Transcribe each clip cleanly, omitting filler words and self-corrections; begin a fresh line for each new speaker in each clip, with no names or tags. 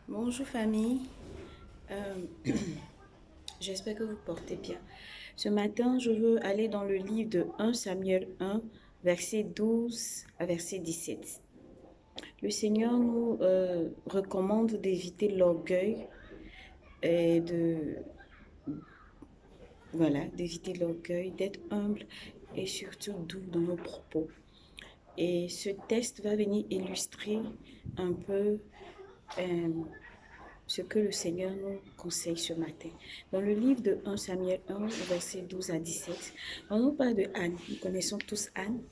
Bonjour famille. Euh, J'espère que vous portez bien. Ce matin, je veux aller dans le livre de 1 Samuel 1, verset 12 à verset 17. Le Seigneur nous recommande d'éviter l'orgueil et d'éviter l'orgueil, d'être humble et surtout doux dans nos propos. Et ce texte va venir illustrer un peu euh, ce que le Seigneur nous conseille ce matin. Dans le livre de 1 Samuel 1, verset 12 à 17, on nous parle de Anne. Nous connaissons tous Anne,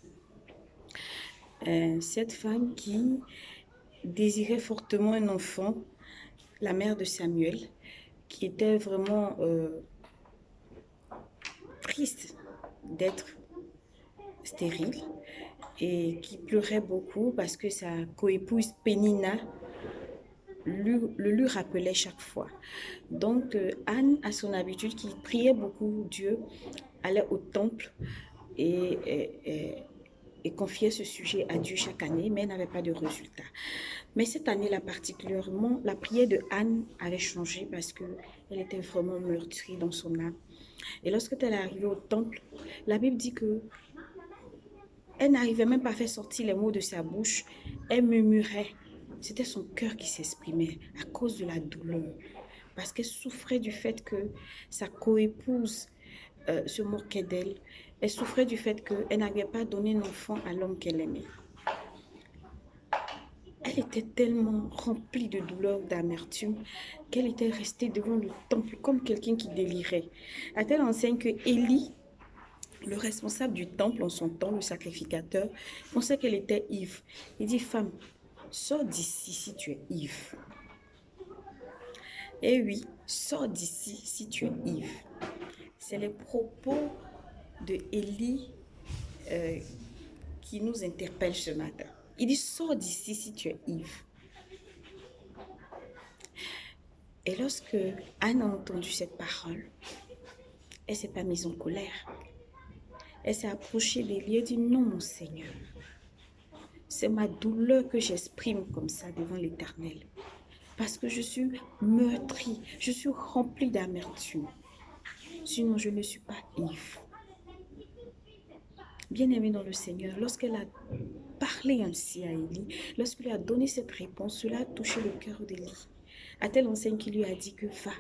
cette femme qui désirait fortement un enfant, la mère de Samuel, qui était vraiment triste d'être stérile et qui pleurait beaucoup parce que sa coépouse Pénina lui rappelait chaque fois. Donc, Anne, à son habitude, qui priait beaucoup Dieu, allait au temple et, et confiait ce sujet à Dieu chaque année, mais elle n'avait pas de résultat. Mais cette année-là particulièrement, la prière de Anne avait changé parce qu'elle était vraiment meurtrie dans son âme. Et lorsque elle est arrivée au temple, la Bible dit que elle n'arrivait même pas à faire sortir les mots de sa bouche. Elle murmurait. C'était son cœur qui s'exprimait à cause de la douleur. Parce qu'elle souffrait du fait que sa coépouse se moquait d'elle. Elle souffrait du fait qu'elle n'avait pas donné un enfant à l'homme qu'elle aimait. Elle était tellement remplie de douleur, d'amertume, qu'elle était restée devant le temple comme quelqu'un qui délirait. À telle enseigne que Élie, le responsable du temple en son temps, le sacrificateur, pensait qu'elle était ivre. Il dit, femme, sors d'ici si tu es ivre. Eh oui, sors d'ici si tu es ivre. C'est les propos de Élie qui nous interpellent ce matin. Il dit, sors d'ici si tu es ivre. Et lorsque Anne a entendu cette parole, elle ne s'est pas mise en colère. Elle s'est approchée d'Élie et dit, non mon Seigneur, c'est ma douleur que j'exprime comme ça devant l'Éternel. Parce que je suis meurtrie, je suis remplie d'amertume. Sinon, je ne suis pas ivre. Bien-aimée dans le Seigneur, lorsqu'elle a parlé ainsi à Élie, lorsqu'il lui a donné cette réponse, cela a touché le cœur d'Élie. À telle enseigne qu'il lui a dit que va,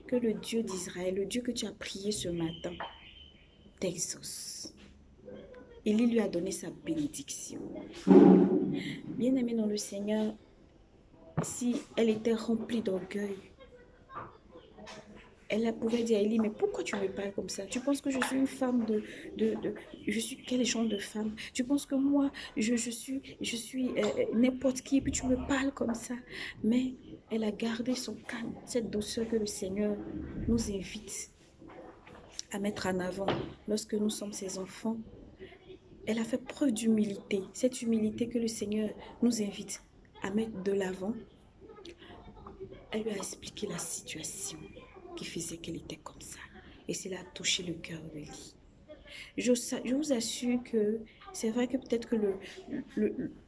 que le Dieu d'Israël, le Dieu que tu as prié ce matin, t'exauce. Élie lui a donné sa bénédiction. Bien-aimée dans le Seigneur, si elle était remplie d'orgueil, elle pouvait dire à Élie, mais pourquoi tu me parles comme ça? Tu penses que je suis une femme je suis quel genre de femme? Tu penses que moi, je suis n'importe qui, et puis tu me parles comme ça? Mais elle a gardé son calme, cette douceur que le Seigneur nous invite à mettre en avant lorsque nous sommes ses enfants. Elle a fait preuve d'humilité, cette humilité que le Seigneur nous invite à mettre de l'avant. Elle lui a expliqué la situation qui faisait qu'elle était comme ça. Et cela a touché le cœur de Lee. Je vous assure que c'est vrai que peut-être que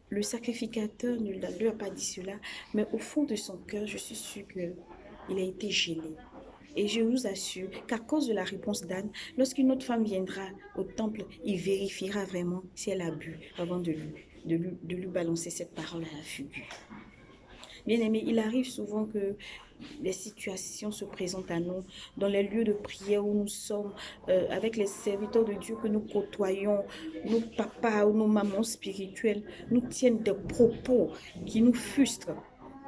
le sacrificateur ne lui a pas dit cela, mais au fond de son cœur, je suis sûre qu'il a été gêné. Et je vous assure qu'à cause de la réponse d'Anne, lorsqu'une autre femme viendra au temple, il vérifiera vraiment si elle a bu avant de lui balancer cette parole à la figure. Bien aimé, il arrive souvent que les situations se présentent à nous dans les lieux de prière où nous sommes, avec les serviteurs de Dieu que nous côtoyons, nos papas ou nos mamans spirituelles nous tiennent des propos qui nous frustrent,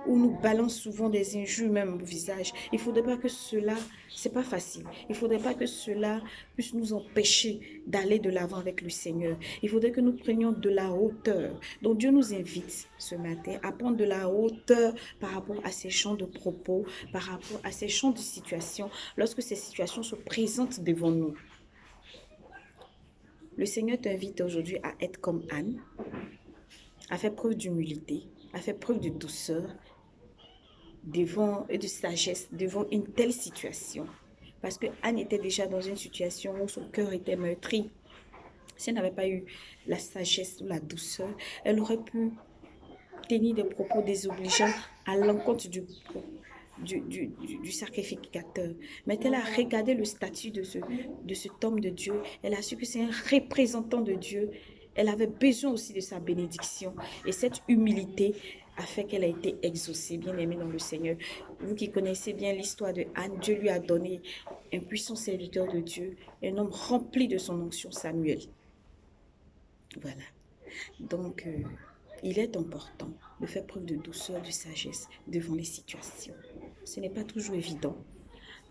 où nous balancent souvent des injures même au visage. Il ne faudrait pas que cela, c'est pas facile, il ne faudrait pas que cela puisse nous empêcher d'aller de l'avant avec le Seigneur. Il faudrait que nous prenions de la hauteur. Donc Dieu nous invite ce matin à prendre de la hauteur par rapport à ces champs de propos, par rapport à ces champs de situations, lorsque ces situations se présentent devant nous. Le Seigneur t'invite aujourd'hui à être comme Anne, à faire preuve d'humilité, à faire preuve de douceur, et de sagesse devant une telle situation. Parce que Anne était déjà dans une situation où son cœur était meurtri. Si elle n'avait pas eu la sagesse ou la douceur, elle aurait pu tenir des propos désobligeants à l'encontre du sacrificateur. Mais elle a regardé le statut de cet homme de Dieu. Elle a su que c'est un représentant de Dieu. Elle avait besoin aussi de sa bénédiction. Et cette humilité a fait qu'elle a été exaucée, bien aimée dans le Seigneur. Vous qui connaissez bien l'histoire de Anne, Dieu lui a donné un puissant serviteur de Dieu, un homme rempli de son onction, Samuel. Voilà. Donc, il est important de faire preuve de douceur, de sagesse devant les situations. Ce n'est pas toujours évident.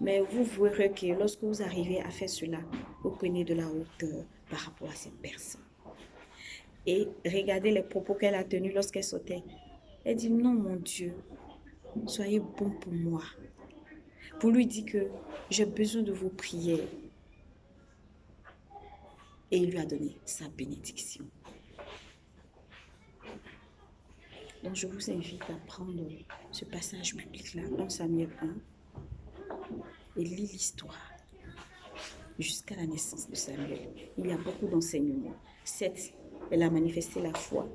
Mais vous verrez que lorsque vous arrivez à faire cela, vous prenez de la hauteur par rapport à cette personne. Et regardez les propos qu'elle a tenus lorsqu'elle sautait. Elle dit, non mon Dieu, soyez bon pour moi. Pour lui dire que j'ai besoin de vos prières. Et il lui a donné sa bénédiction. Donc je vous invite à prendre ce passage biblique-là, 1 Samuel 1, et lire l'histoire jusqu'à la naissance de Samuel. Il y a beaucoup d'enseignements. 7, elle a manifesté la foi.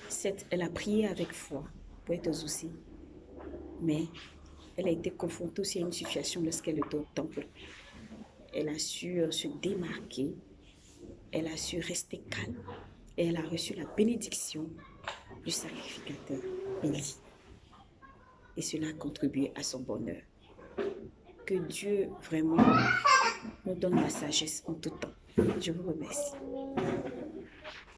7, elle a prié avec foi pour être exaucée. Mais elle a été confrontée aussi à une situation lorsqu'elle était au temple. Elle a su se démarquer. Elle a su rester calme. Et elle a reçu la bénédiction du sacrificateur Élie. Et cela a contribué à son bonheur. Que Dieu vraiment nous donne la sagesse en tout temps. Je vous remercie.